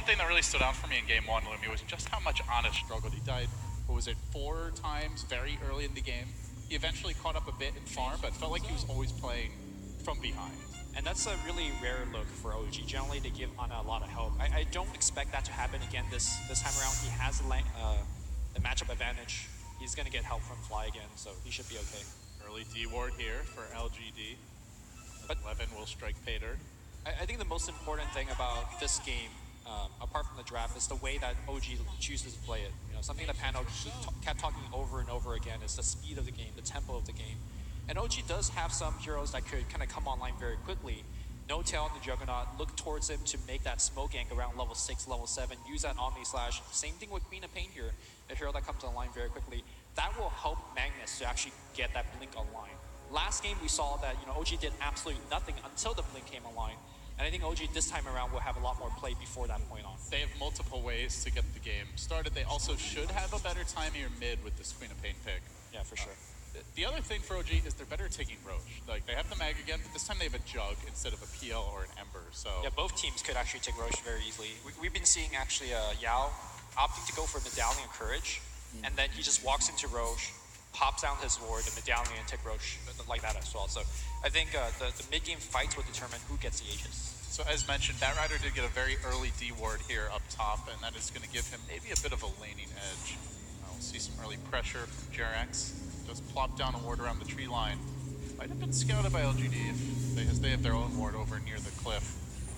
one thing that really stood out for me in game one, Lumi, was just how much Ana struggled. He died, what was it, 4 times very early in the game. He eventually caught up a bit in farm, but felt like he was always playing from behind. And that's a really rare look for OG. Generally, they give Ana a lot of help. I don't expect that to happen again this time around. He has the matchup advantage. He's going to get help from Fly again, so he should be okay. Early D ward here for LGD. But 11 will strike Pater. I think the most important thing about this game, apart from the draft, is the way that OG chooses to play it. You know, something that Pano kept talking over and over again is the speed of the game, the tempo of the game. And OG does have some heroes that could kind of come online very quickly. No Tail in the Juggernaut, look towards him to make that smoke gank around level 6, level 7, use that Omni Slash. Same thing with Queen of Pain here, a hero that comes online very quickly. That will help Magnus to actually get that blink online. Last game we saw that OG did absolutely nothing until the blink came online. And I think OG this time around will have a lot more play before that point on. They have multiple ways to get the game started. They also should have a better time here mid with this Queen of Pain pick. Yeah, for sure. The other thing for OG is they're better at taking Roche. Like, they have the Mag again, but this time they have a Jug instead of a PL or an Ember, so... Yeah, both teams could actually take Roche very easily. We've been seeing actually Yao opting to go for Medallion of Courage, and then he just walks into Roche, pops down his ward, the Medallion, and take Roche like that as well. So I think the mid-game fights will determine who gets the Aegis. So as mentioned, Batrider did get a very early D ward here up top, and that is going to give him maybe a bit of a laning edge. We'll see some early pressure from Jerax. Just plop down a ward around the tree line. Might have been scouted by LGD if they have their own ward over near the cliff.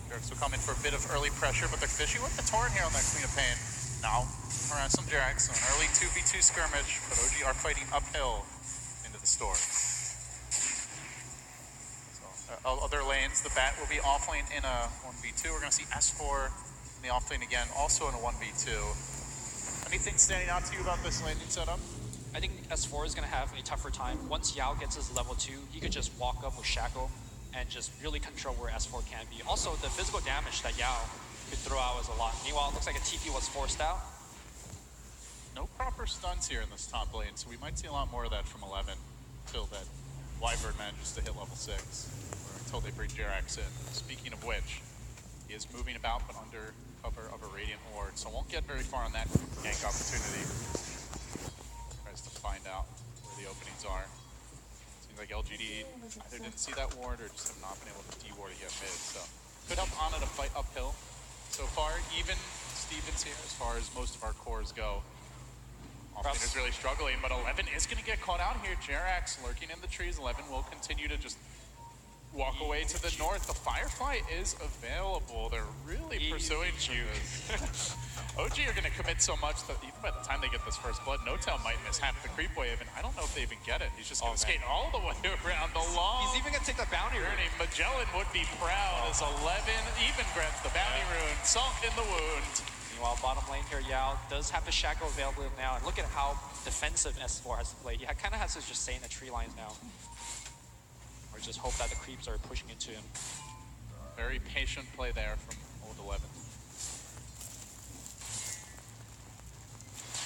Jerax will come in for a bit of early pressure, but they're fishing with the Torrent here on that Queen of Pain. Now, around some Jerax, so an early 2v2 skirmish, but OG are fighting uphill into the store. Other lanes, the Bat will be offlane in a 1v2. We're going to see S4 in the offlane again, also in a 1v2. Anything standing out to you about this laning setup? I think S4 is going to have a tougher time. Once Yao gets his level 2, he could just walk up with Shackle and just really control where S4 can be. Also, the physical damage that Yao could throw out is a lot. Meanwhile, it looks like a TP was forced out. No proper stuns here in this top lane, so we might see a lot more of that from 11 until that Wyvern manages to hit level 6. Until they bring Jerax in. Speaking of which, he is moving about but under cover of a Radiant Ward, so won't get very far on that gank opportunity. Tries to find out where the openings are. Seems like LGD either didn't see that ward or just have not been able to D-ward it yet mid, so could help Ana to fight uphill. So far, even Stevens here as far as most of our cores go. Offlane is really struggling, but 11 is going to get caught out here. Jerax lurking in the trees. 11 will continue to just walk away to the north. The Firefly is available. They're really pursuing this. OG are going to commit so much that even by the time they get this first blood, No-Tail might miss half the creep wave, and I don't know if they even get it. He's just going to skate all the way around the long. He's even going to take the bounty rune. Magellan would be proud as 11 even grabs the bounty rune. Salt in the wound. Meanwhile, bottom lane here, Yao does have the Shackle available now, and look at how defensive S4 has to play. He kind of has to just stay in the tree lines now. Or just hope that the creeps are pushing into him. Very patient play there from old 11.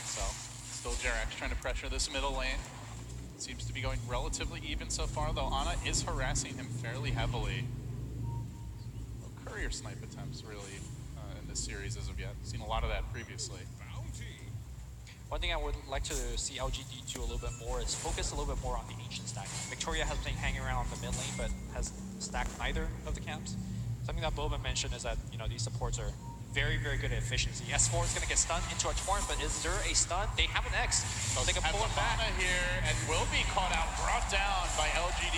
So, still Jerax trying to pressure this middle lane. Seems to be going relatively even so far, though Ana is harassing him fairly heavily. No courier snipe attempts really in this series as of yet. Seen a lot of that previously. One thing I would like to see LGD do a little bit more is focus a little bit more on the ancient stack. Victoria has been hanging around on the mid lane, but has stacked neither of the camps. Something that Boba mentioned is that these supports are very, very good at efficiency. S4 is going to get stunned into a torrent, but is there a stun? They have an X, so they can pull him back. Ana here and will be caught out, brought down by LGD.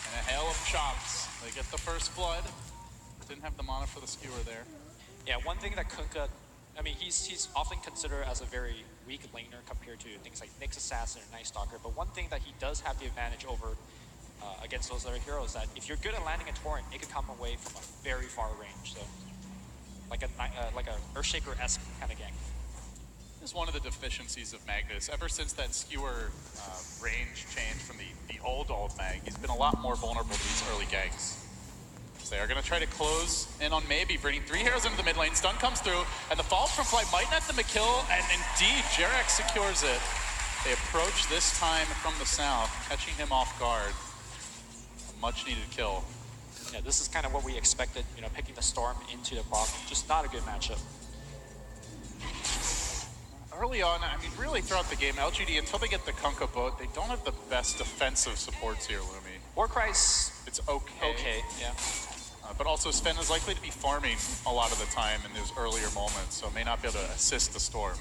And a hail of chops. They get the first blood. Didn't have the mana for the skewer there. Yeah, one thing that Kunkka, I mean, he's often considered as a very weak laner compared to things like Nyx Assassin or Night Stalker, but one thing that he does have the advantage over against those other heroes, that if you're good at landing a torrent, it can come away from a very far range. So, like a Earthshaker-esque kind of gank. This is one of the deficiencies of Magnus. Ever since that skewer range changed from the old Mag, he's been a lot more vulnerable to these early ganks. They are going to try to close in on maybe bringing 3 heroes into the mid lane. Stun comes through, and the fall from Fly might net them a kill, and indeed, Jerax secures it. They approach this time from the south, catching him off guard. A much-needed kill. Yeah, this is kind of what we expected, you know, picking the Storm into the bottom. Just not a good matchup. Early on, I mean, really throughout the game, LGD, until they get the Kunkka boat, they don't have the best defensive supports here, Lumi. Warcry's It's okay. okay, yeah. But also Sven is likely to be farming a lot of the time in those earlier moments, so may not be able to assist the Storm.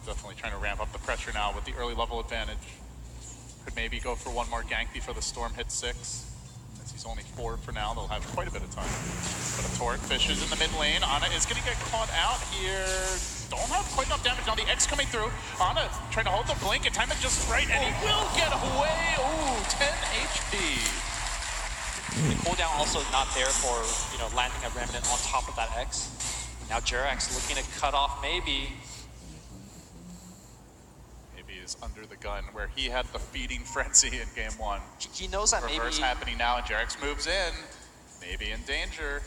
Definitely trying to ramp up the pressure now with the early level advantage. Could maybe go for one more gank before the Storm hits 6. Since he's only 4 for now, they'll have quite a bit of time. But a Torrent fishes in the mid lane. Ana is going to get caught out here. Don't have quite enough damage. Now the X coming through. Ana trying to hold the blink and time it just right, and he will get away. Ooh, 10 HP. The cooldown also not there for, you know, landing a Remnant on top of that X. Now Jerax looking to cut off maybe. Is under the gun where he had the feeding frenzy in game 1. He knows that Reverse maybe happening now, and Jerax moves in, maybe in danger.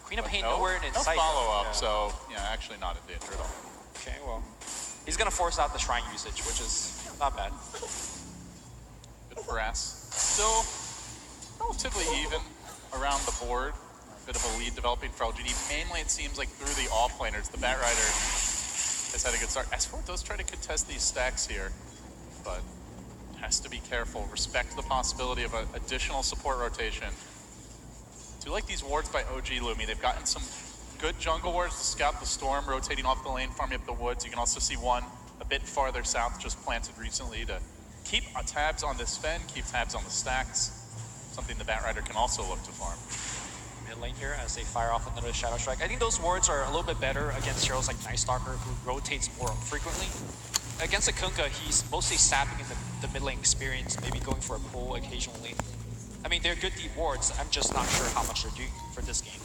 Queen of Pain nowhere in sight. No follow up, yeah. So yeah, actually not in danger at all. Okay, well, he's gonna force out the shrine usage, which is not bad. Bit of harass. Still relatively even around the board. A bit of a lead developing for LGD. Mainly it seems like through the offlaners, the Batrider has had a good start. S4 does try to contest these stacks here, but has to be careful. Respect the possibility of an additional support rotation. Do like these wards by OG Lumi. They've gotten some good jungle wards to scout the Storm, rotating off the lane, farming up the woods. You can also see one a bit farther south, just planted recently to keep tabs on this Sven, keep tabs on the stacks. Something the Batrider can also look to farm. Mid lane here as they fire off another Shadow Strike. I think those wards are a little bit better against heroes like Night Stalker, who rotates more frequently. Against a Kunkka, he's mostly sapping in the mid lane experience, maybe going for a pull occasionally. I mean, they're good deep wards. I'm just not sure how much they're doing for this game.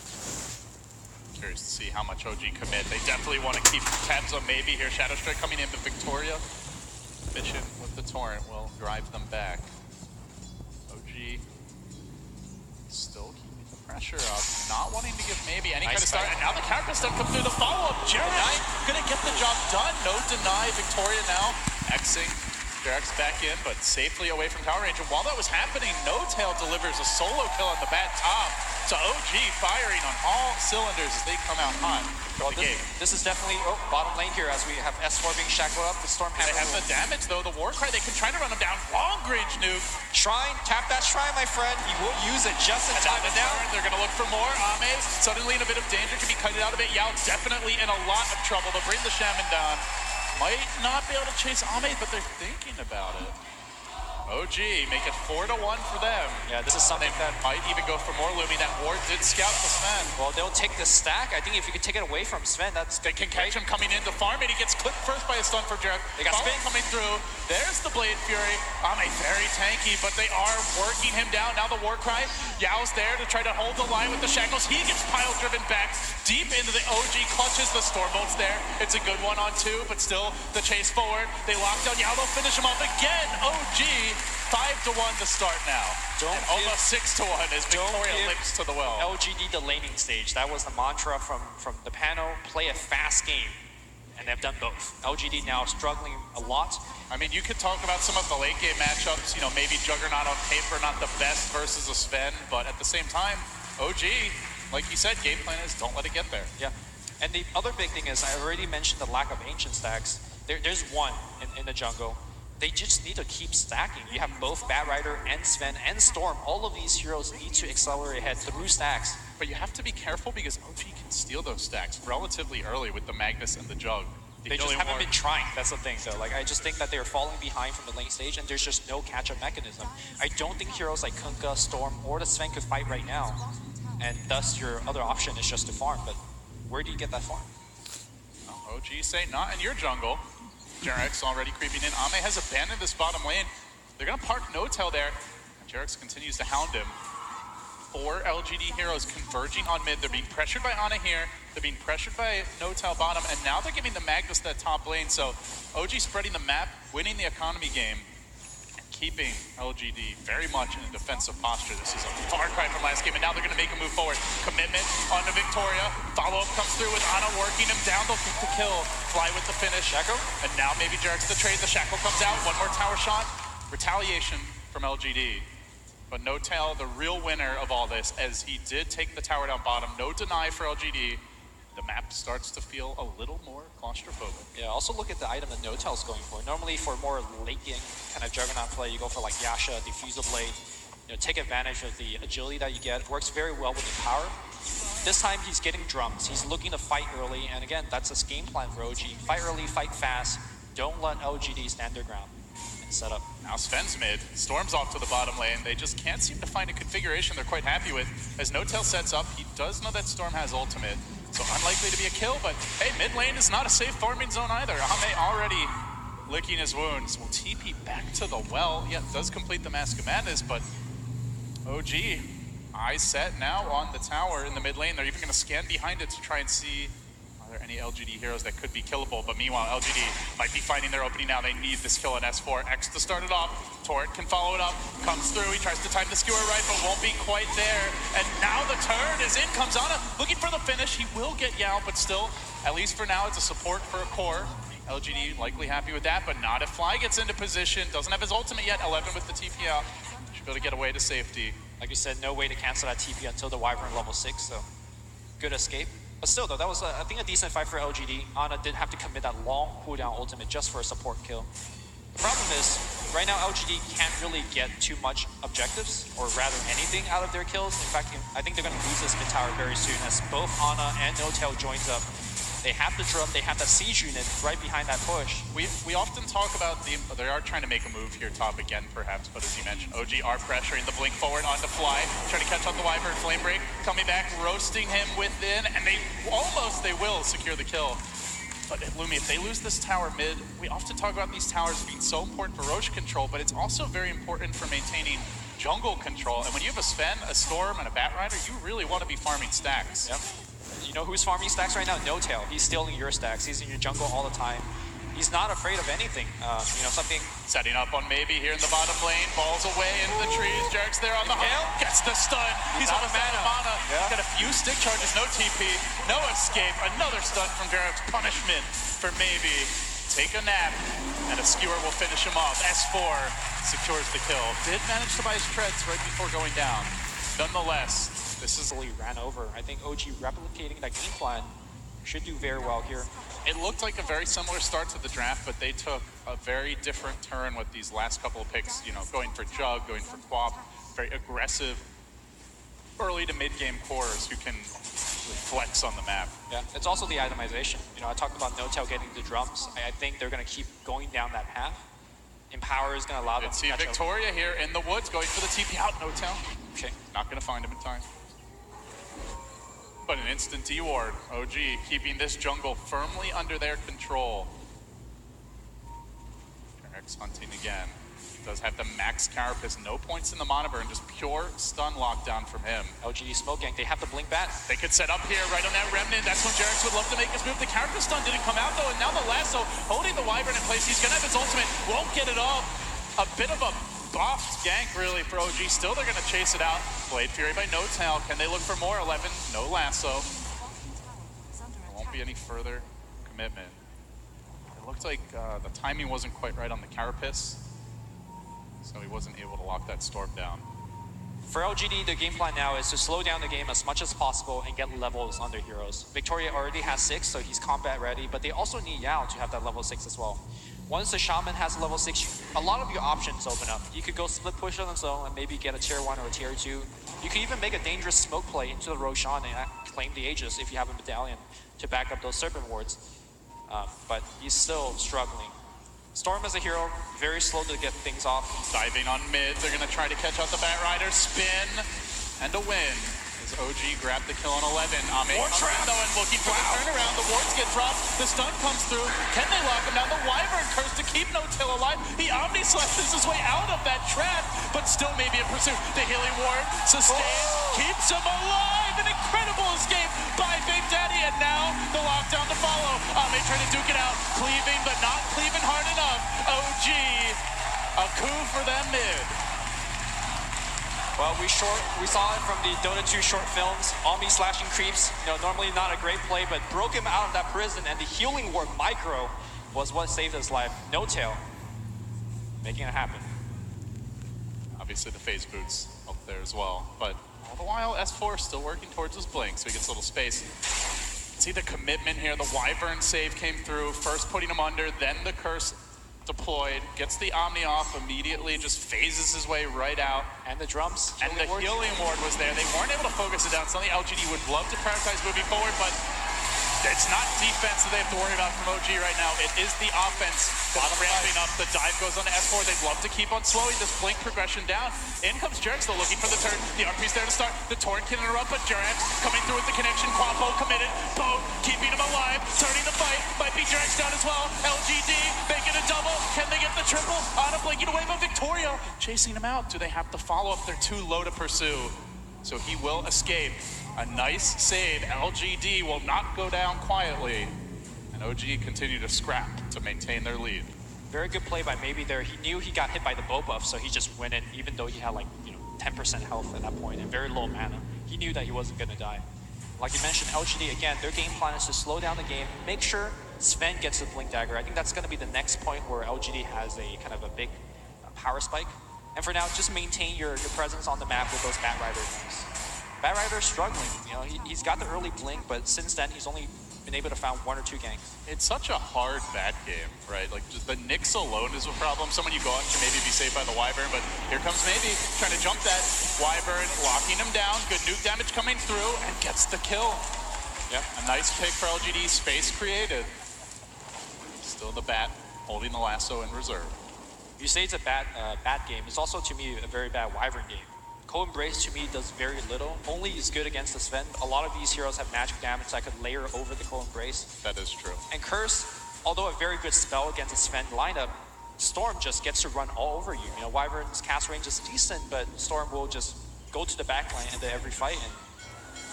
Curious to see how much OG commit. They definitely want to keep tabs on maybe here. Shadow Strike coming into Victoria. Mission with the Torrent will drive them back. OG still keeping the pressure up, not wanting to give maybe any kind of start. And now the character stuff comes through the follow-up. Jerax gonna get the job done. No deny. Victoria now Xing. Jerax back in, but safely away from tower range. And while that was happening, No Tail delivers a solo kill on the bat top. So OG firing on all cylinders as they come out hot. Well, this is definitely bottom lane here as we have S4 being shackled up. The Storm they have the damage though. The Warcry, they can try to run him down. Long range nuke. Shrine, tap that shrine, my friend. He will use it just in time. And now they're gonna look for more. Ame suddenly in a bit of danger, can be cut out a bit. Yao definitely in a lot of trouble. They'll bring the Shaman down. Might not be able to chase Ame, but they're thinking about it. OG, make it 4-1 for them. Yeah, this is something that might even go for more. Lumi, that ward did scout the Sven. Well, they'll take the stack. I think if you could take it away from Sven, that's... They can catch him coming into farm, and he gets clipped first by a stun for Jerax. They got Spin coming through. There's the Blade Fury. Ame very tanky, but they are working him down. Now the Warcry. Yao's there to try to hold the line with the shackles. He gets pile driven back deep into the OG, clutches the Stormbolt's there. It's a good 1-on-2, but still the chase forward. They lock down Yao, they'll finish him off again. OG, 5-1 to start now. Almost 6-1 as Victoria licks to the well. LGD the laning stage. That was the mantra from the panel. Play a fast game. And they've done both. LGD now struggling a lot. I mean, you could talk about some of the late game matchups, you know, maybe Juggernaut on paper, not the best versus a Sven, but at the same time, OG, like you said, game plan is don't let it get there. Yeah. And the other big thing is, I already mentioned the lack of ancient stacks. There's one in the jungle. They just need to keep stacking. You have both Batrider and Sven and Storm. All of these heroes need to accelerate ahead through stacks. But you have to be careful because OG can steal those stacks relatively early with the Magnus and the Jug. They just haven't been trying. That's the thing, though. Like, I just think that they're falling behind from the lane stage, and there's just no catch-up mechanism. I don't think heroes like Kunkka, Storm, or the Sven could fight right now, and thus your other option is just to farm. But where do you get that farm? OG say not in your jungle. Jerax already creeping in. Ame has abandoned this bottom lane. They're gonna park No Tail there. Jerax continues to hound him. 4 LGD heroes converging on mid. They're being pressured by Ana here. They're being pressured by No Tail bottom, and now they're giving the Magnus that top lane. So OG spreading the map, winning the economy game, and keeping LGD very much in a defensive posture. This is a far cry from last game, and now they're gonna make a move forward. Commitment onto Victoria. Follow-up comes through with Ana working him down. They'll get the kill. Fly with the finish. Shackle. And now maybe Jerax the trade. The Shackle comes out. One more tower shot. Retaliation from LGD. But No Tail, the real winner of all this, as he did take the tower down bottom. No deny for LGD. The map starts to feel a little more claustrophobic. Yeah, also look at the item that No Tail's going for. Normally for more late game kind of Juggernaut play, you go for like Yasha, Diffusal Blade, take advantage of the agility that you get. It works very well with the power. This time he's getting drums. He's looking to fight early, and again, that's a game plan for OG. Fight early, fight fast. Don't let LGD stand their ground and set up. Now Sven's mid, Storm's off to the bottom lane. They just can't seem to find a configuration they're quite happy with. As No Tail sets up, he does know that Storm has ultimate, so unlikely to be a kill, but hey, mid lane is not a safe farming zone either. Ame already licking his wounds. Will TP back to the well. Yeah, does complete the Mask of Madness, but OG, eyes set now on the tower in the mid lane. They're even gonna scan behind it to try and see are there any LGD heroes that could be killable, but meanwhile, LGD might be finding their opening now. They need the skill in S4. X to start it off. Torrent can follow it up, comes through. He tries to time the skewer right, but won't be quite there. And now the turn is in, comes on looking for the finish. He will get Yao, but still, at least for now, it's a support for a core. LGD likely happy with that, but not if Fly gets into position. Doesn't have his ultimate yet. 11 with the TP out. Should be able to get away to safety. Like you said, no way to cancel that TP until the Wyvern level 6, so good escape. But still though, that was, I think, a decent fight for LGD. Ana did have to commit that long cooldown ultimate just for a support kill. The problem is, right now LGD can't really get too much objectives, or rather anything out of their kills. In fact, I think they're going to lose this mid tower very soon as both Ana and No Tail joins up. They have the drum, they have that siege unit right behind that push. We often talk about they are trying to make a move here top again perhaps, but as you mentioned, OG are pressuring the blink forward onto Fly, trying to catch out the Wyvern flame break, coming back, roasting him within, and they will secure the kill. But Lumi, if they lose this tower mid, we often talk about these towers being so important for Roche control, but it's also very important for maintaining jungle control. And when you have a Sven, a Storm, and a Batrider, you really want to be farming stacks. Yep. You know who's farming stacks right now? No Tail. He's stealing your stacks. He's in your jungle all the time. He's not afraid of anything. Something. Setting up on maybe here in the bottom lane. Balls away into the trees. Jarek's there on the hill. Gets the stun. He's on the mana. Yeah. Got a few stick charges. No TP. No escape. Another stun from Jarek's punishment for maybe. Take a nap. And a skewer will finish him off. S4 secures the kill. Did manage to buy his treads right before going down. Nonetheless, this is ran over. I think OG replicating that game plan should do very well here. It looked like a very similar start to the draft, but they took a very different turn with these last couple of picks, going for Jug, going for Quap, very aggressive early to mid-game cores who can flex on the map. Yeah, it's also the itemization. I talked about No Tail getting the drums. I think they're going to keep going down that path. Empower is going to allow them to see Victoria here in the woods going for the TP out. No Tail. Okay. Not going to find him in time. But an instant D-ward. OG keeping this jungle firmly under their control. Jarek's hunting again. Does have the max carapace, no points in the mana burn, just pure stun lockdown from him. LGD smoke gank, they have the blink bat. They could set up here right on that remnant. That's when Jarex would love to make his move. The carapace stun didn't come out though, and now the lasso holding the Wyvern in place. He's gonna have his ultimate, won't get it off. A bit of a buffed gank really for OG. Still they're gonna chase it out. Blade Fury by No Tail. Can they look for more? 11, no lasso. There won't be any further commitment. It looked like the timing wasn't quite right on the carapace, so he wasn't able to lock that storm down. For LGD, the game plan now is to slow down the game as much as possible and get levels on their heroes. Victoria already has 6, so he's combat ready, but they also need Yao to have that level 6 as well. Once the Shaman has level 6, a lot of your options open up. You could go split push on his own and maybe get a tier 1 or a tier 2. You could even make a dangerous smoke play into the Roshan and claim the Aegis if you have a medallion to back up those Serpent Wards. But he's still struggling. Storm as a hero, very slow to get things off. Diving on mid, they're gonna try to catch out the Batrider, spin, and a win. As OG grabbed the kill on 11. Ame More trap though and looking for the turnaround. The wards get dropped, the stun comes through. Can they lock him down? The Wyvern curse to keep No Tail alive. He Omni slashes his way out of that trap, but still maybe in pursuit. The healing ward sustains, keeps him alive. An incredible escape by Big Daddy, and now the lockdown to follow. Ame trying to duke it out, cleaving, but not cleaving hard enough. OG, a coup for them mid. Well, we saw it from the Dota 2 short films. Omni slashing creeps, normally not a great play, but broke him out of that prison, and the healing ward micro was what saved his life. No Tail, making it happen. Obviously the phase boots there as well. But all the while, S4 still working towards his blink, so he gets a little space. See the commitment here. The Wyvern save came through, first putting him under, then the curse deployed, gets the Omni off immediately, just phases his way right out. And the drums. And the healing ward was there. They weren't able to focus it down. Something LGD would love to prioritize moving forward, but it's not defense that they have to worry about from OG right now. It is the offense that's ramping up. The dive goes on to S4. They'd love to keep on slowing this blink progression down. In comes Jerax, though, looking for the turn. The RP's there to start. The Torrent can interrupt, but Jerax coming through with the connection. Quapo committed. Bo keeping him alive. Turning the fight. Might be Jerax down as well. LGD, they get a double. Can they get the triple? Ana blinking away, but Victoria chasing him out. Do they have to follow up? They're too low to pursue. So he will escape. A nice save. LGD will not go down quietly. And OG continue to scrap to maintain their lead. Very good play by Maybe there. He knew he got hit by the bow buff, so he just went in, even though he had like, 10% health at that point and very low mana. He knew that he wasn't gonna die. Like you mentioned, LGD, again, their game plan is to slow down the game, make sure Sven gets the Blink Dagger. I think that's gonna be the next point where LGD has a kind of a big power spike. And for now, just maintain your presence on the map with those Bat Rider moves. Bat Rider's struggling, he's got the early blink, but since then he's only been able to found 1 or 2 ganks. It's such a hard bat game, right? Like just the Nyx alone is a problem. Someone you go out can maybe be saved by the Wyvern, but here comes Maybe trying to jump that Wyvern, locking him down. Good nuke damage coming through and gets the kill. Yeah, a nice pick for LGD, space created. Still the bat holding the lasso in reserve. You say it's a bad game. It's also to me a very bad Wyvern game. Co-Embrace to me does very little. Only is good against the Sven. A lot of these heroes have magic damage that could layer over the Co-Embrace. That is true. And Curse, although a very good spell against the Sven lineup, Storm just gets to run all over you. Wyvern's cast range is decent, but Storm will just go to the backline into every fight and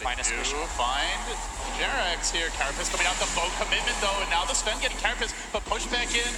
find a solution. Find Jerax here. Carapace coming out, the bow commitment though, and now the Sven getting Carapace, but push back in.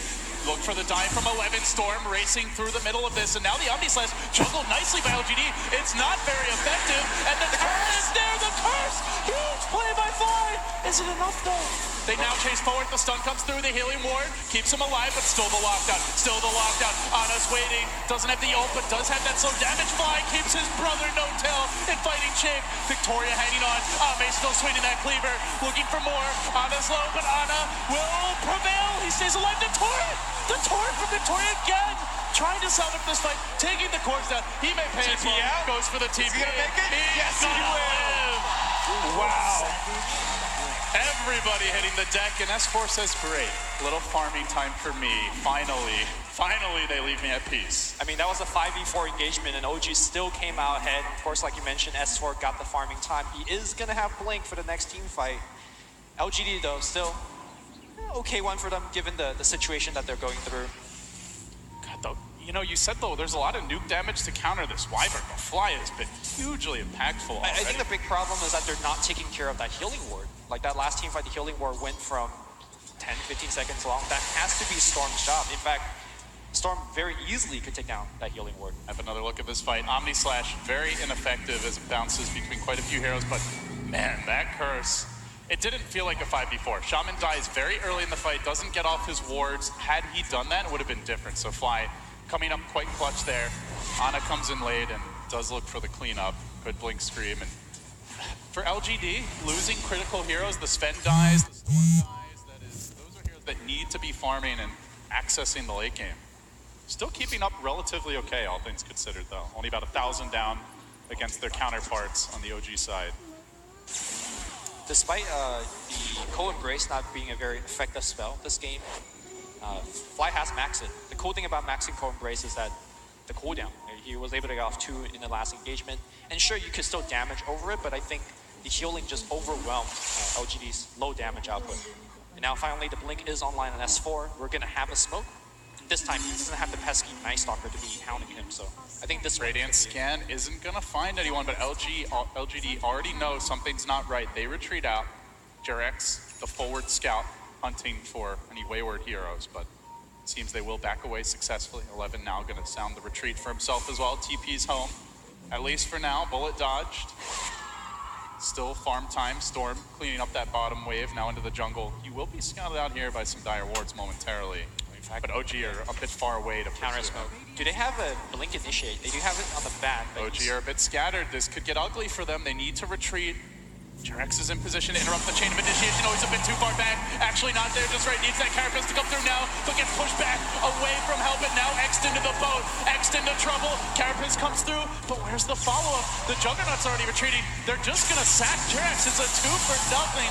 Look for the dive from 11. Storm racing through the middle of this, and now the Omni Slash juggled nicely by LGD. It's not very effective, and the curse is there. The curse, huge play by Fly. Is it enough though? They now chase forward. The stun comes through. The healing ward keeps him alive, but still the lockdown. Still the lockdown. Ana's waiting. Doesn't have the ult, but does have that slow damage. Fly keeps his brother no tail in fighting shape. Victoria hanging on. Ame still swinging that cleaver, looking for more. Ana's low, but Ana will prevail. He stays alive. The torrent. The torrent from Victoria again, trying to salvage this fight, taking the corpse down. He may pay as well. Goes for the TP. Is he gonna make it? Yes, he will. Wow. Everybody hitting the deck, and S4 says, great. Little farming time for me. Finally, they leave me at peace. I mean, that was a 5v4 engagement, and OG still came out ahead. Of course, like you mentioned, S4 got the farming time. He is gonna have Blink for the next team fight. LGD, though, still okay one for them, given the situation that they're going through. God, though, you said, though, there's a lot of nuke damage to counter this Wyvern. The Fly has been hugely impactful already. I think the big problem is that they're not taking care of that healing ward. Like that last team fight, the healing ward went from 10, 15 seconds long. That has to be Storm's job. In fact, Storm very easily could take down that healing ward. Have another look at this fight. Omni Slash, very ineffective as it bounces between quite a few heroes, but man, that curse. It didn't feel like a 5v4. Shaman dies very early in the fight, doesn't get off his wards. Had he done that, it would have been different. So Fly coming up quite clutch there. Ana comes in late and does look for the cleanup. Good blink scream. And for LGD, losing critical heroes, the Sven dies, the Storm dies, those are heroes that need to be farming and accessing the late game. Still keeping up relatively okay, all things considered though. Only about 1,000 down against their counterparts on the OG side. Despite the Co-Embrace not being a very effective spell this game, Fly has maxed it. The cool thing about maxing Co-Embrace is that the cooldown. He was able to get off 2 in the last engagement. And sure, you could still damage over it, but I think the healing just overwhelmed LGD's low damage output. And now finally the Blink is online on S4. We're gonna have a smoke. This time he doesn't have the pesky Night Stalker to be hounding him, so I think this Radiant Scan isn't gonna find anyone, but LGD already knows something's not right. They retreat out. Jerax, the forward scout, hunting for any wayward heroes, but it seems they will back away successfully. 11 now gonna sound the retreat for himself as well. TP's home, at least for now. Bullet dodged. Still farm time. Storm cleaning up that bottom wave now into the jungle. He will be scouted out here by some dire wards momentarily. In fact, But OG are a bit far away to counter pursue smoke. him. Do they have a blink initiate? They do have it on the back. but OG are a bit scattered. This could get ugly for them. They need to retreat. Jerax is in position to interrupt the chain of initiation. Oh, he's a bit too far back. Actually not there just right. Needs that carapace to come through now, but gets pushed back away from help. And now X'd into the boat. X'd into trouble. Carapace comes through, but where's the follow-up? The Juggernaut's already retreating. They're just going to sack Jerax. It's a 2-0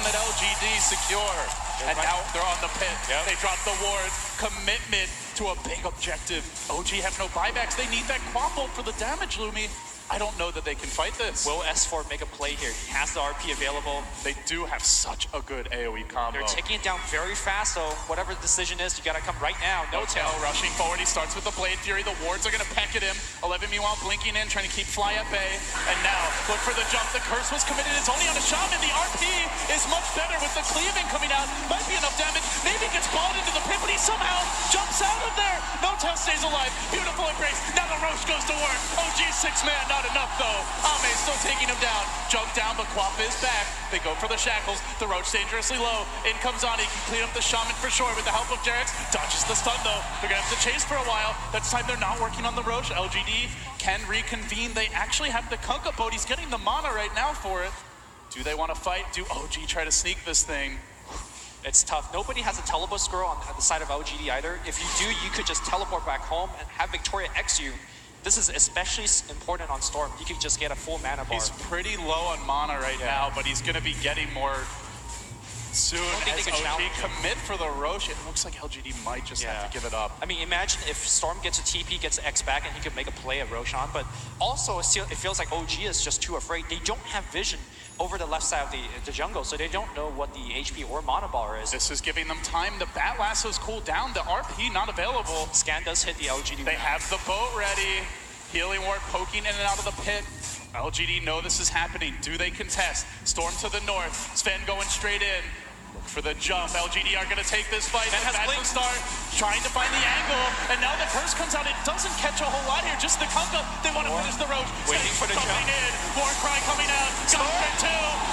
that LGD secure. And now they're on the pit. They drop the wards. Commitment to a big objective. OG have no buybacks. They need that quad bolt for the damage, Lumi. I don't know that they can fight this. Will S4 make a play here? He has the RP available. They do have such a good AoE combo. They're taking it down very fast, so whatever the decision is, you gotta come right now. No tail. Rushing forward, he starts with the Blade Fury. The wards are gonna peck at him. 11 meanwhile blinking in, trying to keep Fly at bay. And now, look for the jump. The curse was committed. It's only on a Shaman. The RP is much better with the cleaving coming out. Might be enough damage. Maybe gets balled into the pit, but he somehow jumps out of there. No tail stays alive. Beautiful embrace. Now the Roche goes to work. OG 6-man, not enough though. Ame still taking him down. Jump down, but Quap is back. They go for the shackles. The Roach dangerously low. In comes on. He can clean up the Shaman for sure with the help of Jerax. Dodges the stun though. They're gonna have to chase for a while. That's time they're not working on the Roach. LGD can reconvene. They actually have the Kunkka boat. He's getting the mana right now for it. Do they want to fight? Do OG try to sneak this thing? It's tough. Nobody has a teleport scroll on the side of LGD either. If you do, you could just teleport back home and have Victoria X you. This is especially important on Storm. You could just get a full mana bar. He's pretty low on mana right now, but he's going to be getting more soon as OG commit for the Roche. It looks like LGD might just have to give it up. I mean, imagine if Storm gets a TP, gets X back, and he could make a play at Roshan, but also it feels like OG is just too afraid. They don't have vision over the left side of the jungle, so they don't know what the HP or mana bar is. This is giving them time. The Bat Lasso's cooled down. The RP not available. Scan does hit the LGD. They have the boat ready. Healing Ward poking in and out of the pit. LGD know this is happening. Do they contest? Storm to the north. Sven going straight in. Look for the jump. LGD are going to take this fight. Sven has blink. Start trying to find the angle. And now the curse comes out. It doesn't catch a whole lot here. Just the Kunkka. They want to finish the Roach. Waiting for the jump. In. War cry coming out. Got 2.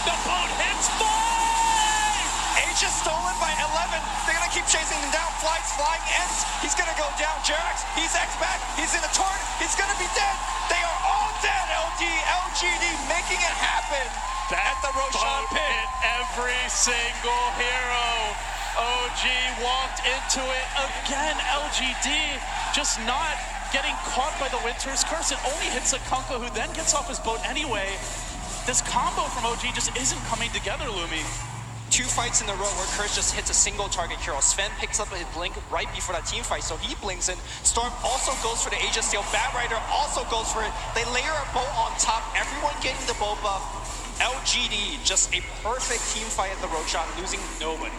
The boat hits 5. H is stolen by 11. They're going to keep chasing him down. Flying ends. He's going to go down. Jerax, he's X back. He's in a torrent. He's going to be dead. They are all dead. LGD making it happen at the Roshan pit. Hit every single hero. OG walked into it again. LGD just not getting caught by the Winter's Curse. It only hits a Kunkka, who then gets off his boat anyway. This combo from OG just isn't coming together, Lumi. 2 fights in a row where Curse just hits a single target hero. Sven picks up his blink right before that team fight, so he blinks in. Storm also goes for the Aegis Steel. Bat Rider also goes for it. They layer a bow on top. Everyone getting the bow buff. LGD, just a perfect team fight at the Roshan, losing nobody.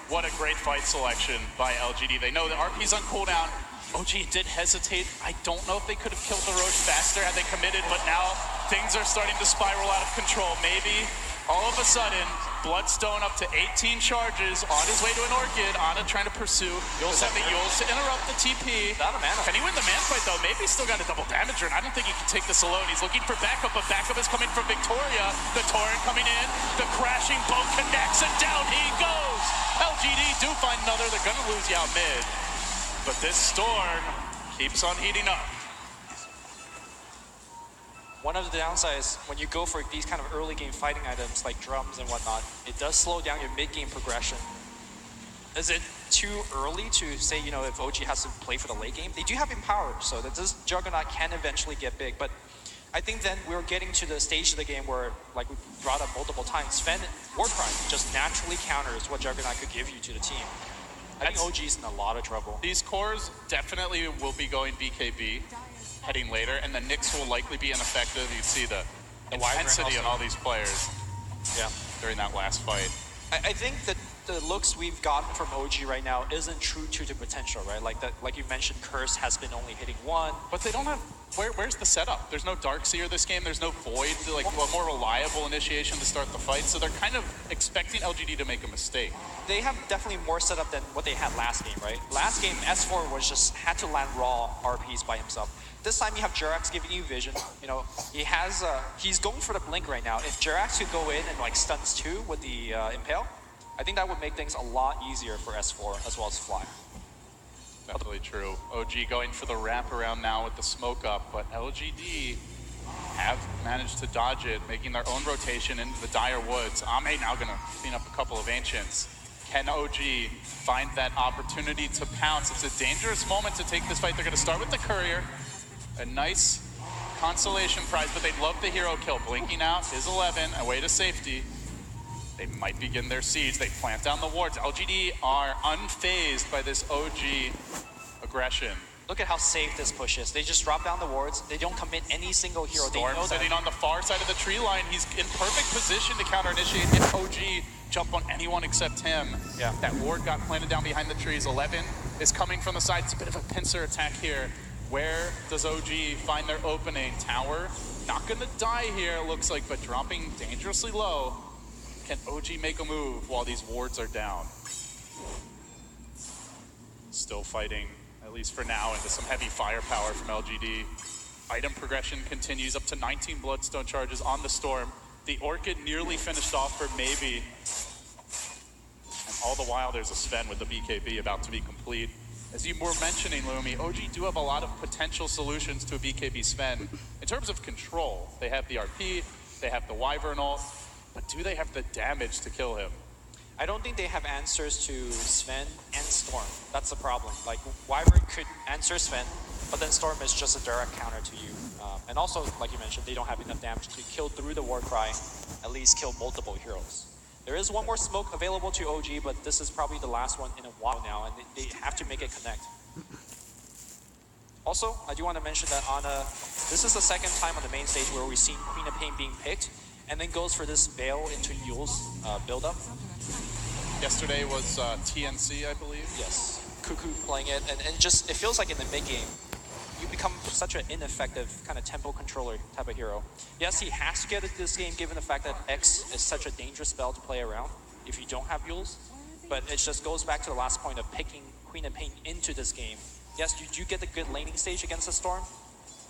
What a great fight selection by LGD. They know the RP's on cooldown. OG did hesitate. I don't know if they could have killed the Roche faster had they committed, but now things are starting to spiral out of control. Maybe all of a sudden, Bloodstone up to 18 charges, on his way to an Orchid. Ana trying to pursue. Yules have the Yules to interrupt the TP. Not a mana. Can he win the man fight though? Maybe he's still got a double damager, and I don't think he can take this alone. He's looking for backup, but backup is coming from Victoria. The Torrent coming in. The crashing boat connects, and down he goes. LGD do find another. They're gonna lose Yao mid. But this storm keeps on heating up. One of the downsides when you go for these kind of early game fighting items like drums and whatnot, it does slow down your mid game progression. Is it too early to say, if OG has to play for the late game? They do have Empower, so that this Juggernaut can eventually get big, but I think then we're getting to the stage of the game where, like we brought up multiple times, Sven Warcry just naturally counters what Juggernaut could give you to the team. I think OG's in a lot of trouble. These cores definitely will be going BKB heading later, and the Nyx will likely be ineffective. You see the intensity on all these players during that last fight. I think that the looks we've gotten from OG right now isn't true to the potential, right? Like you mentioned, Curse has been only hitting 1. But they don't have, where's the setup? There's no Darkseer this game, there's no Void, like a more reliable initiation to start the fight, so they're kind of expecting LGD to make a mistake. They have definitely more setup than what they had last game, right? Last game, S4 had to land raw RPs by himself. This time you have Jerax giving you vision. He's going for the blink right now. If Jerax could go in and stuns 2 with the Impale, I think that would make things a lot easier for S4 as well as Fly. Definitely true. OG going for the wraparound now with the smoke up, but LGD have managed to dodge it, making their own rotation into the dire woods. Ame now gonna clean up a couple of Ancients. Can OG find that opportunity to pounce? It's a dangerous moment to take this fight. They're gonna start with the Courier. A nice consolation prize, but they'd love the hero kill. Blinking out is 11, away to safety. They might begin their siege. They plant down the wards. LGD are unfazed by this OG aggression. Look at how safe this push is. They just drop down the wards. They don't commit any single hero. Storm they know sitting that. on the far side of the tree line. He's in perfect position to counter-initiate if OG jump on anyone except him. Yeah. That ward got planted down behind the trees. 11 is coming from the side. It's a bit of a pincer attack here. Where does OG find their opening? Tower, not gonna die here, it looks like, but dropping dangerously low. Can OG make a move while these wards are down? Still fighting, at least for now, into some heavy firepower from LGD. Item progression continues up to 19 Bloodstone charges on the Storm. The Orchid nearly finished off for maybe. And all the while, there's a Sven with the BKB about to be complete. As you were mentioning, Lumi, OG do have a lot of potential solutions to a BKB Sven. In terms of control, they have the RP, they have the Wyvern ult, but do they have the damage to kill him? I don't think they have answers to Sven and Storm. That's the problem. Like, Wyvern could answer Sven, but then Storm is just a direct counter to you. And also, like you mentioned, they don't have enough damage to kill through the Warcry, at least kill multiple heroes. There is one more smoke available to OG, but this is probably the last one in a while now, and they have to make it connect. Also, I do want to mention that this is the second time on the main stage where we've seen Queen of Pain being picked, and then goes for this Veil into Yule's build-up. Yesterday was TNC, I believe. Yes, Cuckoo playing it, and just, it feels like in the mid-game, you become such an ineffective kind of tempo controller type of hero. Yes, he has to get into this game given the fact that X is such a dangerous spell to play around if you don't have Yules, but it just goes back to the last point of picking Queen of Pain into this game. Yes, you do get the good laning stage against the Storm,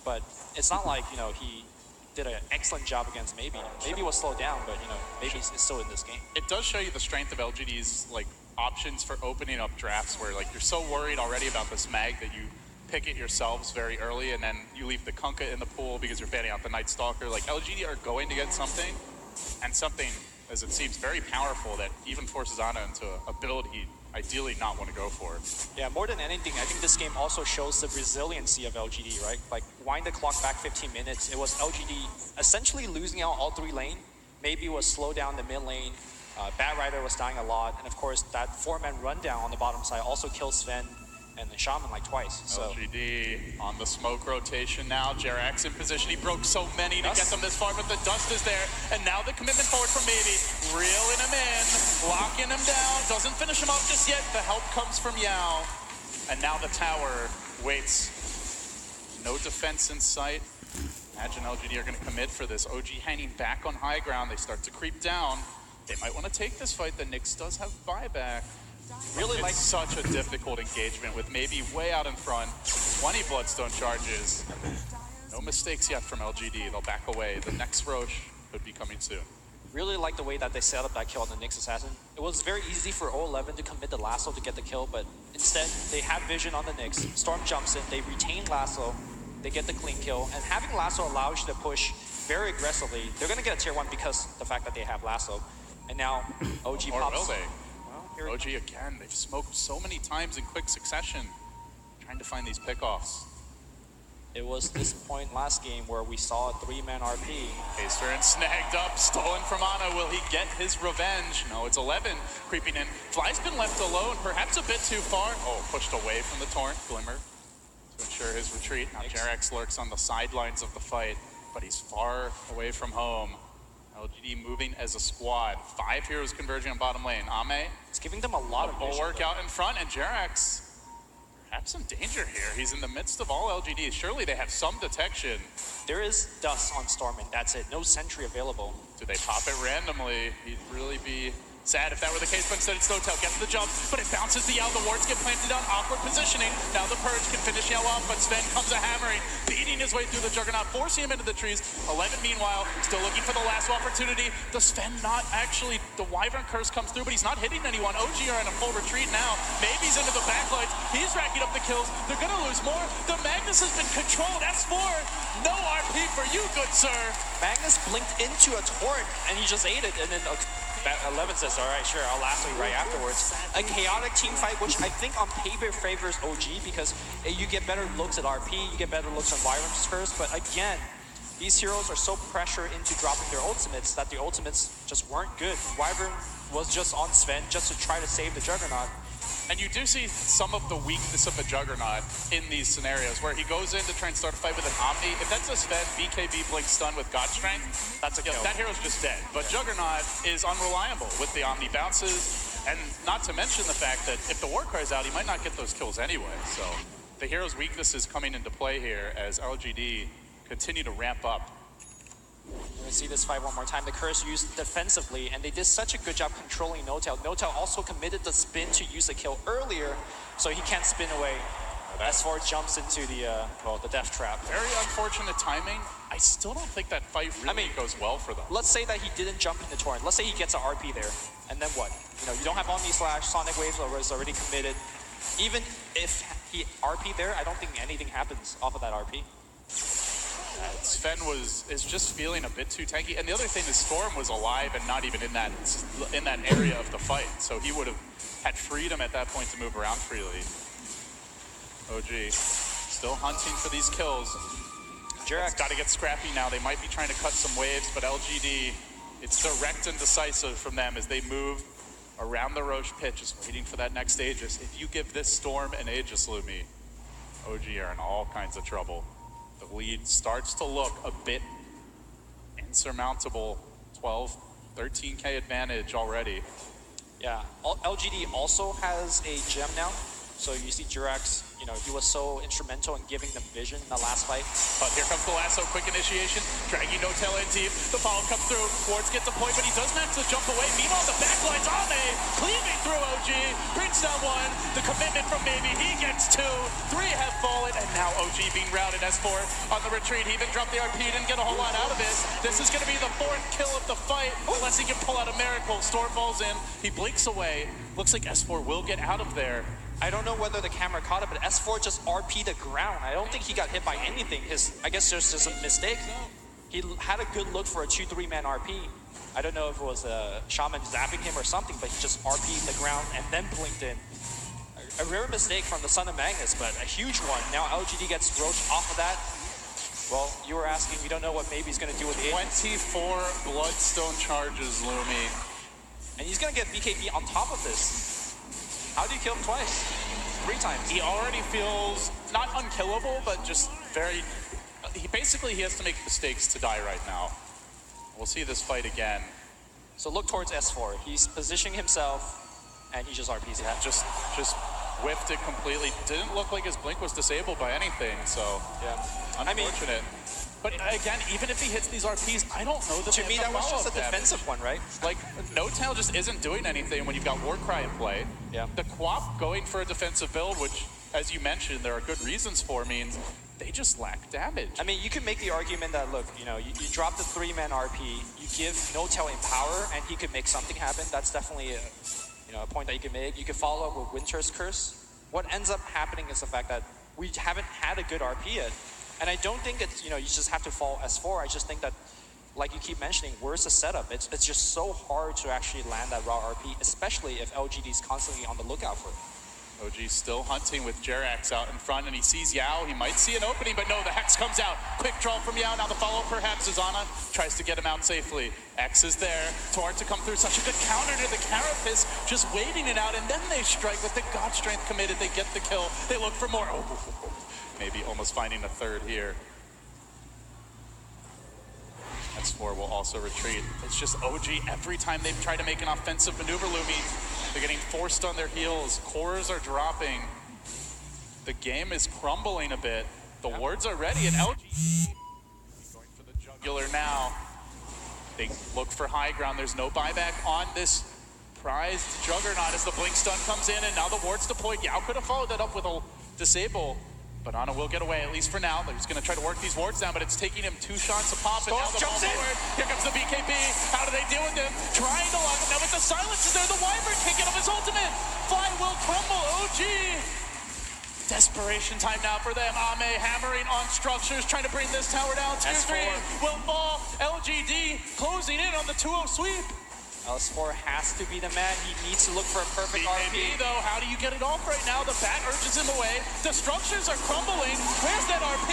but it's not like, you know, he did an excellent job against Maybe. Maybe was slowed down, but, you know, Maybe is still in this game. It does show you the strength of LGD's like options for opening up drafts where like you're so worried already about this mag that you pick it yourselves very early and then you leave the Kunkka in the pool because you're fanning out the Night Stalker. Like LGD are going to get something, and something, as it seems, very powerful that even forces Ana into a build he'd ideally not want to go for. Yeah, more than anything, I think this game also shows the resiliency of LGD, right? Like, wind the clock back 15 minutes, it was LGD essentially losing out all three lane. Maybe was slow down the mid lane. Bat Rider was dying a lot, and of course that 4-man rundown on the bottom side also kills Sven and the Shaman like twice. So LGD on the smoke rotation now. Jerax in position. He broke so many to get them this far, but the dust is there. And now the commitment forward from Maybe. Reeling him in, locking him down. Doesn't finish him off just yet. The help comes from Yao. And now the tower waits. No defense in sight. Imagine LGD are going to commit for this. OG hanging back on high ground. They start to creep down. They might want to take this fight. The Nyx does have buyback. really It's like such a difficult engagement with Maybe way out in front. 20 Bloodstone charges. No mistakes yet from LGD. They'll back away. The next Roche could be coming soon. Really like the way that they set up that kill on the Nyx Assassin. It was very easy for 011 to commit the lasso to get the kill, but instead they have vision on the Nyx. Storm jumps in, they retain lasso, they get the clean kill, and having lasso allows you to push very aggressively. They're gonna get a tier 1 because the fact that they have lasso. And now OG Or pops. will they? Well, here OG again, they've smoked so many times in quick succession, trying to find these pickoffs. It was this point last game where we saw a 3-man RP. Acerin snagged up, stolen from Ana. Will he get his revenge? No, it's 11 creeping in. Fly's been left alone, perhaps a bit too far. Oh, pushed away from the Torrent. Glimmer to ensure his retreat. Now Jerax lurks on the sidelines of the fight, but he's far away from home. LGD moving as a squad. 5 heroes converging on bottom lane. Ame, It's giving them a lot of vision. bulwark out in front, and Jerax perhaps some danger here. He's in the midst of all LGDs. Surely they have some detection. There is dust on Storm, and that's it. No sentry available. Do they pop it randomly? He'd really be sad if that were the case, but instead it's Snowtail. Gets the jump, but it bounces the Yao. The wards get planted on. Awkward positioning. Now the Purge can finish Yao off, but Sven comes a hammering, beating his way through the Juggernaut, forcing him into the trees. 11, meanwhile, still looking for the last opportunity. Does Sven not actually The Wyvern Curse comes through, but he's not hitting anyone. OG are in a full retreat now. Maybe's into the backlines. He's racking up the kills. They're going to lose more. The Magnus has been controlled. S4, no RP for you, good sir. Magnus blinked into a torrent, and he just ate it, and then 11 says, all right, sure, I'll last you right afterwards. A chaotic team fight, which I think on paper favors OG, because you get better looks at RP, you get better looks on Wyvern's Curse, but again, these heroes are so pressured into dropping their ultimates that the ultimates just weren't good. Wyvern was just on Sven just to try to save the Juggernaut. And you do see some of the weakness of the Juggernaut in these scenarios, where he goes in to try and start a fight with an Omni. If that's a Sven BKB Blink stun with God Strength, That's a kill. that hero's just dead. But Juggernaut is unreliable with the Omni bounces, and not to mention the fact that if the Warcry's out, he might not get those kills anyway. So the hero's weakness is coming into play here as LGD continue to ramp up. We're going to see this fight one more time. The Curse used defensively, and they did such a good job controlling Notel. Notel also committed the spin to use the kill earlier, so he can't spin away. S4 jumps into the death trap. Very unfortunate timing. I still don't think that fight really goes well for them. Let's say that he didn't jump in the torrent. Let's say he gets an RP there, and then what? You know, you don't have Omni Slash, Sonic Wave is already committed. Even if he RP there, I don't think anything happens off of that RP. Sven is just feeling a bit too tanky, and the other thing is Storm was alive and not even in that area of the fight, so he would have had freedom at that point to move around freely. OG still hunting for these kills. Jerax Got to get scrappy now. They might be trying to cut some waves, but LGD, it's direct and decisive from them as they move around the Roche pit, just waiting for that next Aegis. If you give this Storm an Aegis, Lumi, OG are in all kinds of trouble. The lead starts to look a bit insurmountable. 12, 13K advantage already. Yeah, LGD also has a gem now. So you see Jerax, you know, he was so instrumental in giving them vision in the last fight. But here comes the lasso, quick initiation, dragging Notel in deep. The follow comes through, Wards gets the point, but he does manage to jump away. Meanwhile, the backlines, Ame cleaving through OG, brings down one. The commitment from Maybe, he gets two. Three have fallen, and now OG being routed. S4 on the retreat, he even dropped the RP, didn't get a whole lot out of it. This is gonna be the fourth kill of the fight, unless he can pull out a miracle. Storm falls in, he blinks away. Looks like S4 will get out of there. I don't know whether the camera caught it, but S4 just RP'd the ground. I don't think he got hit by anything. I guess there's just a mistake. He had a good look for a 2-3 man RP. I don't know if it was a Shaman zapping him or something, but he just RP'd the ground and then blinked in. A rare mistake from the Son of Magnus, but a huge one. Now LGD gets Roche off of that. Well, you were asking, we don't know what maybe he's gonna do with it. 24 Bloodstone charges, Lumi. And he's gonna get BKB on top of this. How do you kill him twice? 3 times. He already feels not unkillable, but just very. He has to make mistakes to die right now. We'll see this fight again. So look towards S4. He's positioning himself, and he just RPs it. Just whiffed it completely. Didn't look like his blink was disabled by anything. So yeah, unfortunate. But again, even if he hits these RPs, I don't know that. To me, that was just a defensive one, right? Like, Notel just isn't doing anything when you've got Warcry in play. Yeah. The Quap going for a defensive build, which, as you mentioned, there are good reasons for, means they just lack damage. I mean, you can make the argument that, look, you know, you drop the 3-man RP, you give Notel in power, and he could make something happen. That's definitely a point that you can make. You can follow up with Winter's Curse. What ends up happening is the fact that we haven't had a good RP yet. And I don't think it's, you just have to follow S4. I just think that, like you keep mentioning, where's the setup? It's just so hard to actually land that raw RP, especially if LGD is constantly on the lookout for it. OG still hunting with Jerax out in front, and he sees Yao. He might see an opening, but no, the Hex comes out. Quick draw from Yao. Now the follow perhaps is Ana. Tries to get him out safely. X is there. Tor to come through. Such a good counter to the Carapace. Just waiting it out, and then they strike with the God Strength committed. They get the kill. They look for more. Oh. Maybe almost finding a third here. S4 will also retreat. It's just OG every time they try to make an offensive maneuver, Lumi. They're getting forced on their heels. Cores are dropping. The game is crumbling a bit. The wards are ready, and LG going for the jugular now. They look for high ground. There's no buyback on this prized Juggernaut as the blink stun comes in, and now the ward's deployed. Yao could have followed that up with a disable. But Ana will get away, at least for now. He's going to try to work these wards down, but it's taking him 2 shots a pop. And now the ball forward. Here comes the BKB. How do they deal with him? Trying to lock him. Now with the silence is there. The Wyvern can't get off his ultimate. Fly will crumble. OG. Desperation time now for them. Ame hammering on structures, trying to bring this tower down. Tier 3 will fall. LGD closing in on the 2-0 sweep. S4 has to be the man. He needs to look for a perfect RP. Though, how do you get it off right now? The bat urges him away. The structures are crumbling. Where's that RP?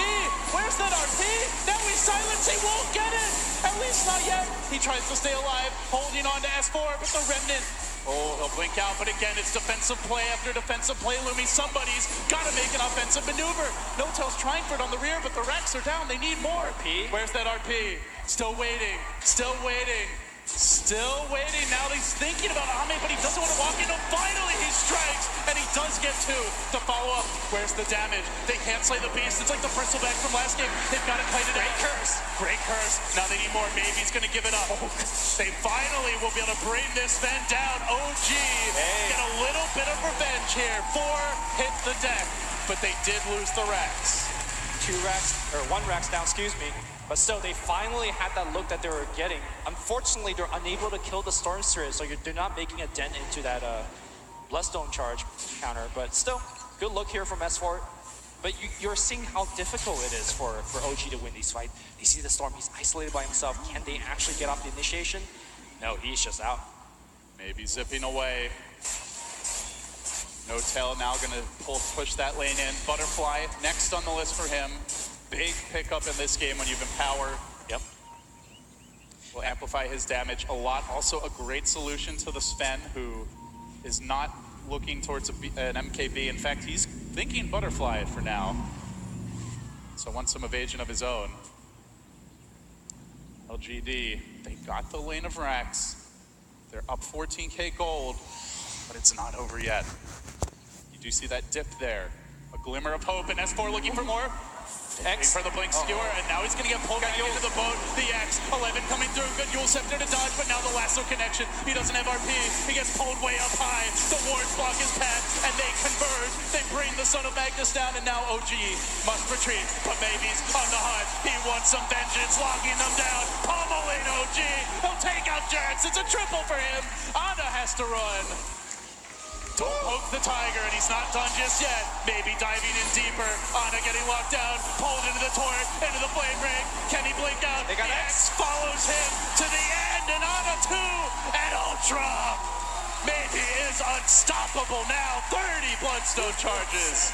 Where's that RP? Now he's silenced. He won't get it. At least not yet. He tries to stay alive, holding on to S4, but the remnant. Oh, he'll blink out, but again, it's defensive play after defensive play. Lumi, somebody's got to make an offensive maneuver. No-Tail's trying for it on the rear, but the racks are down. They need more. RP? Where's that RP? Still waiting. Still waiting. Still waiting. Now he's thinking about Ame, but he doesn't want to walk in. Finally, he strikes, and he does get 2 to follow up. Where's the damage? They can't slay the beast. It's like the bristleback from last game. They've got to kite it out. Great curse. Now they need more. Maybe he's going to give it up. They finally will be able to bring this man down. OG get a little bit of revenge here. 4 hit the deck, but they did lose the racks. 2 racks, or 1 racks down, excuse me. But still, they finally had that look that they were getting. Unfortunately, they're unable to kill the Storm Spirit, so they're not making a dent into that Bloodstone charge counter. But still, good look here from S4. But you're seeing how difficult it is for OG to win these fights. They see the Storm, he's isolated by himself. Can they actually get off the initiation? No, he's just out. Maybe zipping away. No-Tail now going to push that lane in. Butterfly next on the list for him. Big pickup in this game when you have Empower. Yep. Will amplify his damage a lot. Also a great solution to the Sven, who is not looking towards an MKB. In fact, he's thinking Butterfly for now. So wants some evasion of his own. LGD, they got the lane of racks. They're up 14K gold, but it's not over yet. You do see that dip there. A glimmer of hope, and S4 looking for more. X for the blink skewer, and now he's gonna get pulled back into the boat. The X, 11 coming through, good Yule Scepter to dodge, but now the lasso connection. He doesn't have RP, he gets pulled way up high. The wards block his path, and they converge. They bring the Son of Magnus down, and now OG must retreat, but Baby's on the hunt. He wants some vengeance, locking them down, pummeling OG. He'll take out Jax, it's a triple for him. Ana has to run. Don't poke the tiger, and he's not done just yet. Maybe diving in deeper. Ana getting locked down, pulled into the torrent, into the flame ring. Can he blink out? They got X follows him to the end, and Ana 2 and Ultra. Maybe is unstoppable now. 30 Bloodstone charges.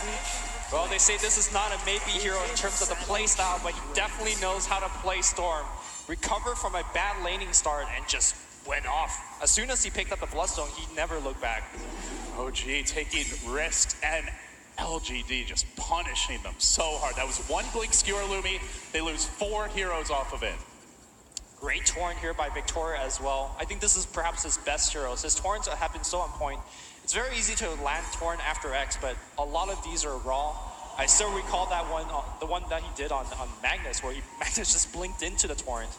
Well, they say this is not a maybe hero in terms of the play style, but he definitely knows how to play Storm. Recover from a bad laning start and just went off. As soon as he picked up the Bloodstone, he never looked back. OG taking risks, and LGD just punishing them so hard. That was 1 blink skewer, Lumi. They lose 4 heroes off of it. Great Torrent here by Victoria as well. I think this is perhaps his best heroes. His Torrents have been so on point. It's very easy to land Torrent after X, but a lot of these are raw. I still recall that one, the one that he did on Magnus, where Magnus just blinked into the Torrent.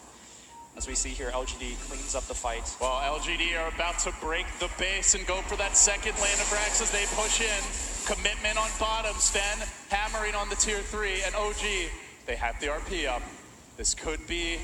As we see here, LGD cleans up the fight. Well, LGD are about to break the base and go for that second lane of racks as they push in. Commitment on bottom, Sven hammering on the tier 3, and OG, they have the RP up. This could be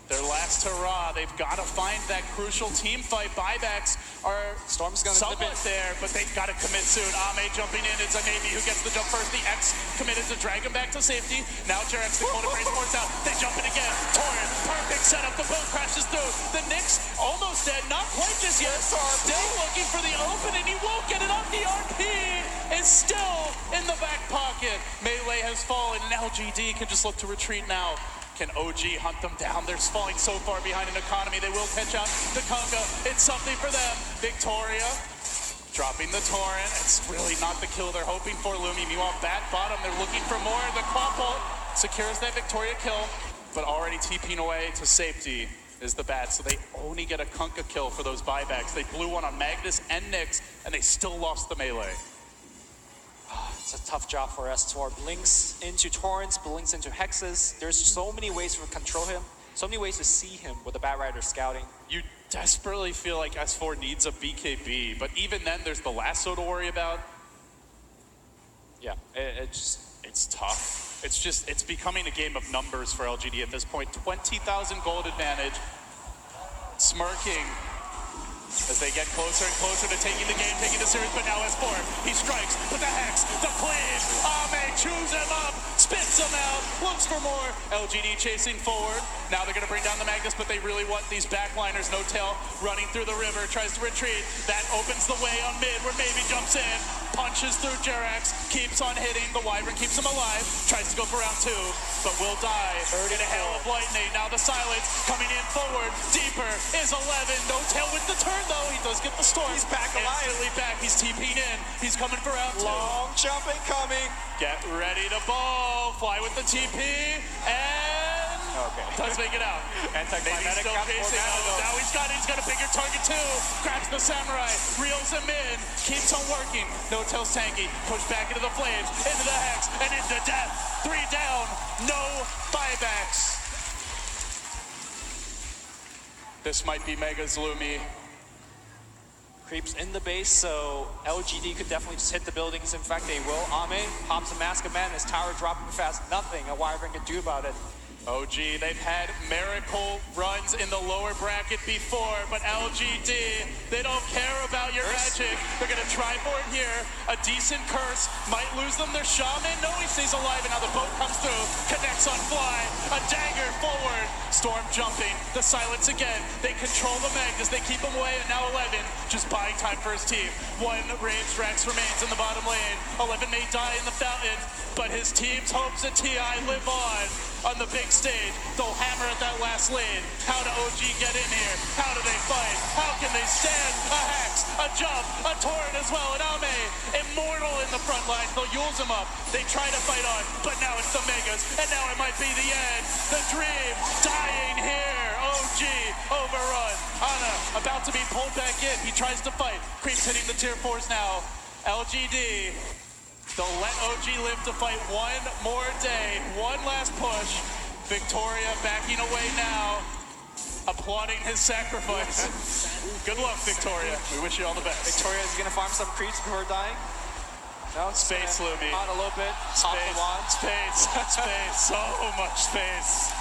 their last hurrah. They've got to find that crucial team fight. Buybacks are Storm's gonna somewhat there, but they've got to commit soon. Ame jumping in. It's a Navy who gets the jump first. The X committed to drag him back to safety. Now Jarex, the Coda Brace force out. They jump in again. Torrent, perfect setup. The boat crashes through. The Nyx almost dead. Not quite just yet. Still looking for the open, and he won't get it up. The RP is still in the back pocket. Melee has fallen, and LGD can just look to retreat now. Can OG hunt them down? They're falling so far behind in economy. They will catch out the Conga. It's something for them. Victoria dropping the torrent. It's really not the kill they're hoping for. Lumi, meanwhile, bat bottom. They're looking for more. The Quapple secures that Victoria kill, but already TPing away to safety is the bat. So they only get a Conga kill for those buybacks. They blew one on Magnus and Nyx, and they still lost the melee. It's a tough job for S4. Blinks into Torrents, blinks into Hexes. There's so many ways to control him, so many ways to see him with the Bat Rider scouting. You desperately feel like S4 needs a BKB, but even then there's the lasso to worry about. Yeah, it It's tough. It's becoming a game of numbers for LGD at this point. 20,000 gold advantage. Smirking as they get closer and closer to taking the game, taking the series, but now S4, he strikes with the Hex, the cleave, Ame chews him up, spits him out, looks for more, LGD chasing forward, now they're gonna bring down the Magnus, but they really want these backliners, No Tail running through the river, tries to retreat, that opens the way on mid, where Maybe jumps in, punches through Jerax, keeps on hitting, the Wyvern keeps him alive, tries to go for round 2, but will die in a hail of lightning, now the Silence coming in forward, deeper is 11, No Tail with the turn though, he does get the storm. He's back alive. Instantly back, he's TP'd in, he's coming for round 2. Long jumping coming. Get ready to ball, fly with the TP, and does make it out. Anticlimactic. Still chasing, now he's got a bigger target too, grabs the Samurai, reels him in, keeps on working, No Tail's tanky, push back into the flames, into the Hex, and into death. 3 down, no buybacks. This might be Mega's Lumi. Creeps in the base, so LGD could definitely just hit the buildings. In fact, they will. Ame pops a Mask of Madness, tower dropping fast. Nothing a Wyvern can do about it. OG, they've had miracle runs in the lower bracket before, but LGD, they don't care about your magic. They're gonna try for it here. A decent curse might lose them their shaman. No, he stays alive, and now the boat comes through, connects on fly, a dagger forward, Storm jumping, the Silence again. They control the Magnus, they keep him away, and now 11 just buying time for his team. 1 ranged Rex remains in the bottom lane. 11 may die in the fountain, but his team's hopes at TI live on the big stage. They'll hammer at that last lane. How do OG get in here? How do they fight? How can they stand? A Hex, a jump, a torrent as well, and Ame, immortal in the front lines. They'll use him up. They try to fight on, but now it's the Megas, and now it might be the end. The dream dying here. OG overrun. Ana about to be pulled back in. He tries to fight. Creeps hitting the tier 4s now. LGD, they'll let OG live to fight one more day. One last push. Victoria backing away now, applauding his sacrifice. Good luck, Victoria. We wish you all the best. Victoria is gonna farm some creeps before dying. No, Space, Lumi. On a little bit. Top the wand. Space, so much space.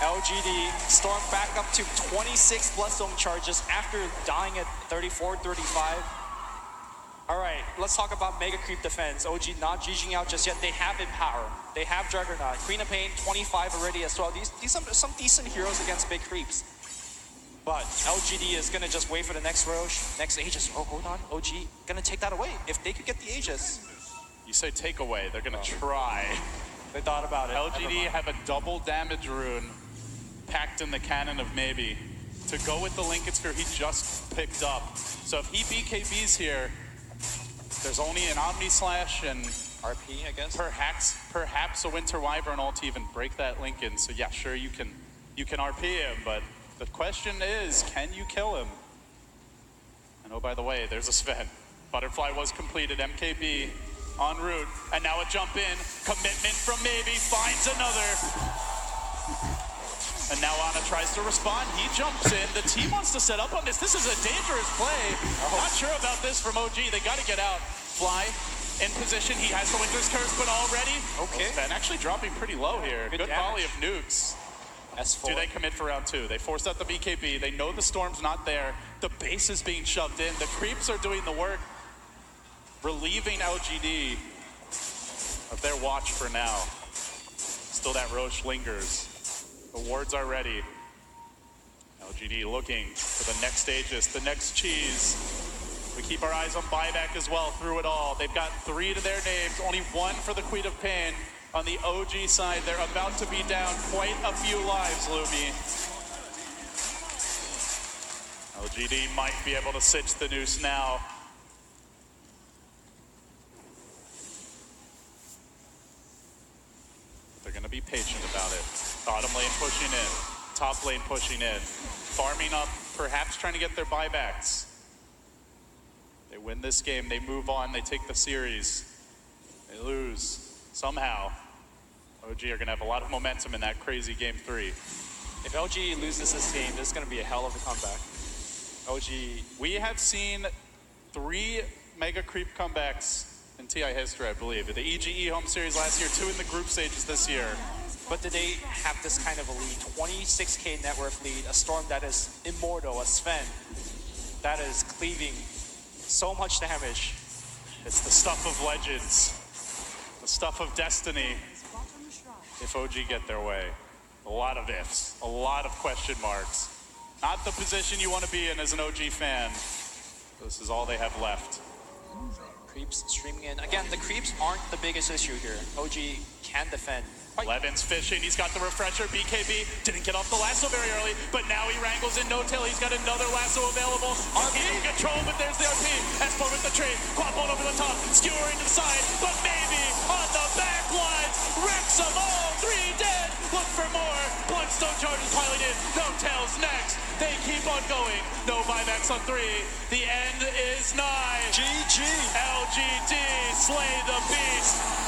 LGD Storm back up to 26 Bloodstone charges after dying at 34, 35. All right, let's talk about Mega Creep defense. OG not GGing out just yet. They have Empower. They have Juggernaut. Queen of Pain, 25 already as well. These some decent heroes against big creeps. But LGD is gonna just wait for the next Roche, next Aegis. Oh, hold on. OG gonna take that away. If they could get the Aegis. You say take away, they're gonna try. They thought about it. LGD have a double damage rune packed in the cannon of Maybe to go with the Lincoln Sphere he just picked up. So if he BKBs here, there's only an Omni Slash and RP, I guess. Perhaps a Winter Wyvern ult to even break that Lincoln. So yeah, sure you can RP him, but the question is, can you kill him? And oh, by the way, there's a Sven. Butterfly was completed, MKB en route, and now a jump in, commitment from Maybe, finds another. And now Ana tries to respond, he jumps in, the team wants to set up on this. This is a dangerous play. Not sure about this from OG, they gotta get out. Fly, in position, he has the Winter's Curse, but already, okay. Sven actually dropping pretty low here. Good volley of nukes. S4. Do they commit for round 2? They forced out the BKB, they know the Storm's not there, the base is being shoved in, the creeps are doing the work, relieving LGD of their watch for now. Still that Roche lingers. The wards are ready. LGD looking for the next Aegis, the next cheese. We keep our eyes on buyback as well through it all. They've got 3 to their names, only 1 for the Queen of Pain. On the OG side, they're about to be down quite a few lives, Lumi. LGD might be able to sitch the noose now. They're gonna be patient about it. Bottom lane pushing in, top lane pushing in, farming up, perhaps trying to get their buybacks. They win this game, they move on, they take the series. They lose, somehow. OG are gonna have a lot of momentum in that crazy game 3. If LG loses this game, this is gonna be a hell of a comeback. OG, we have seen 3 Mega Creep comebacks in TI history, I believe. The EGE home series last year, 2 in the group stages this year. But did they have this kind of a lead? 26K net worth lead, a Storm that is immortal, a Sven that is cleaving so much damage. It's the stuff of legends, the stuff of destiny. If OG get their way, a lot of ifs, a lot of question marks. Not the position you want to be in as an OG fan. This is all they have left. Creeps streaming in. Again, the creeps aren't the biggest issue here. OG can defend. Levin's fishing, he's got the refresher. BKB didn't get off the lasso very early, but now he wrangles in no-tail. He's got another lasso available. RP in control, but there's the RP. S4 with the trade. Quapon over the top, skewering to the side, but maybe on the back lines. Wrecks them all, 3 dead. Look for more. Bloodstone charges piling in. No-tails next. They keep on going. No buybacks on 3. The end is nigh. GG. LGD slay the beast.